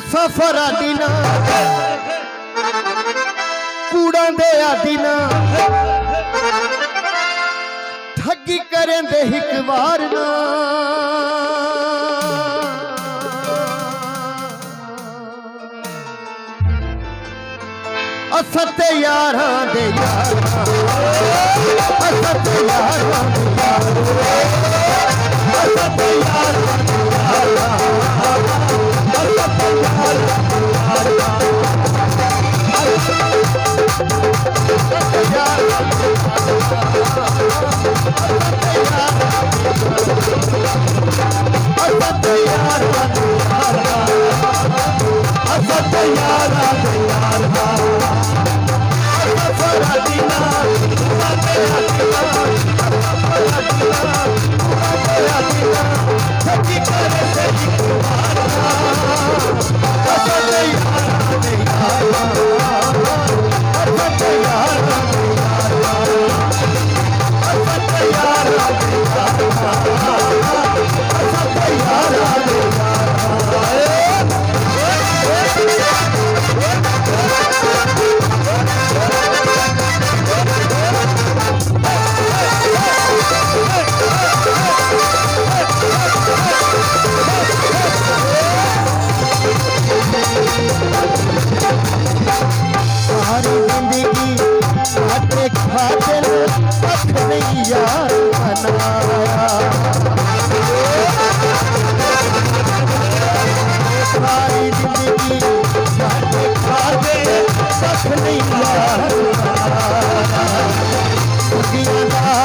सफर आदि ना कूड़ा दे आदि ना ठगी करें दे एक बार ना असत यारां दे यार असत यारां दे यार असत यारां दे यार असत यारां दे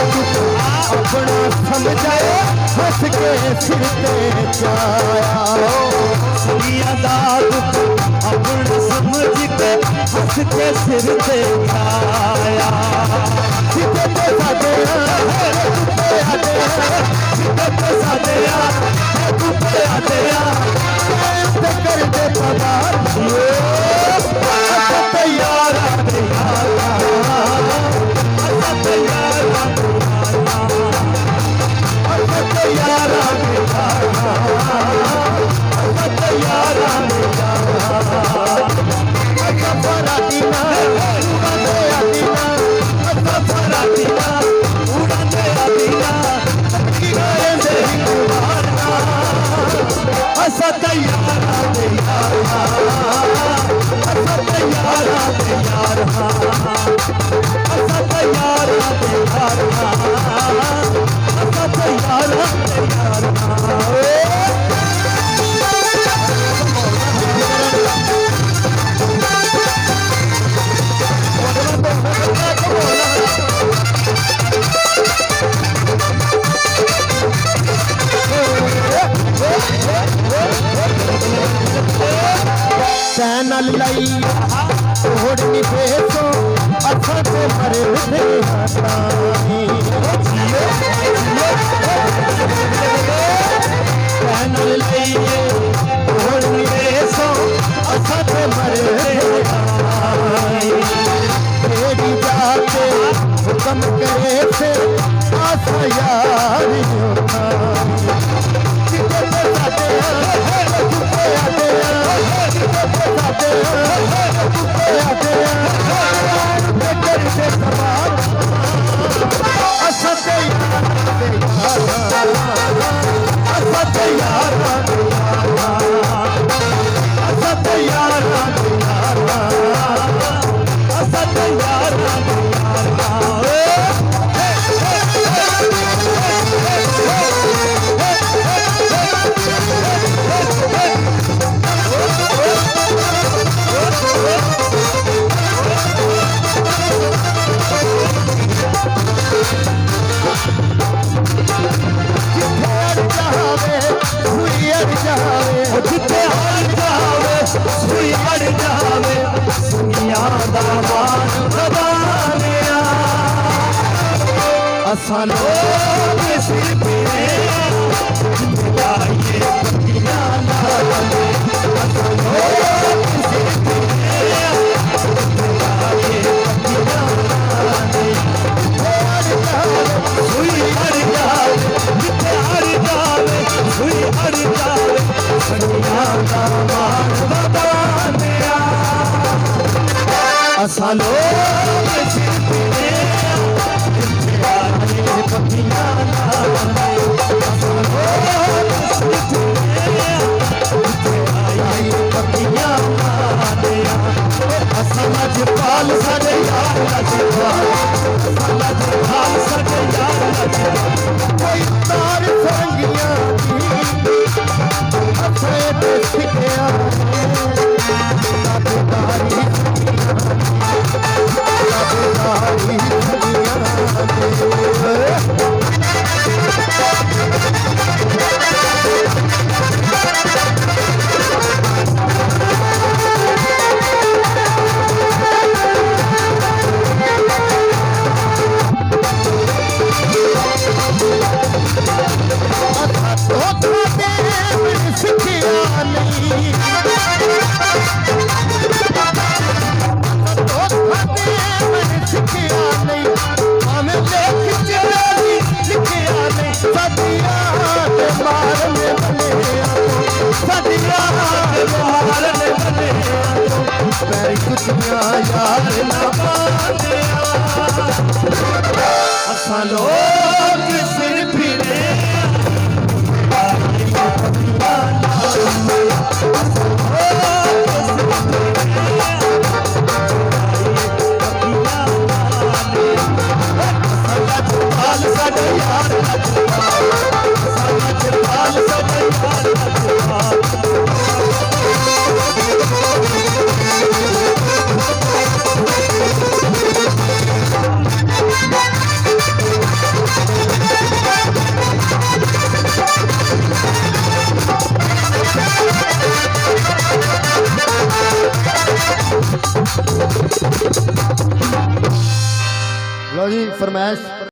अपना समझाए हंस के सिर ते जाया अपना समझ के हंस के सिर ते जाया कर दे पगार तैयार चैनल लाई ओढ़नी बेचो अच्छा से मरे चैनल लाई ओढ़नी बेचो अच्छा से मरे तेरी जाते हुक्म करे से आशा यारी हर जावे सनिया दा मान असा लोग सिर पीने जिथे आए पखियां लाने असा लोग सिर पीने जिथे आए पखियां लाने असा लजपाल साडे यार लजपाल असा लजपाल साडे यार लजपाल कोई तार फरंगियां दी असे ते सिखिया ताबेदारी यार ना पाते असा लोग सिर फिरे लो जी फरमाइश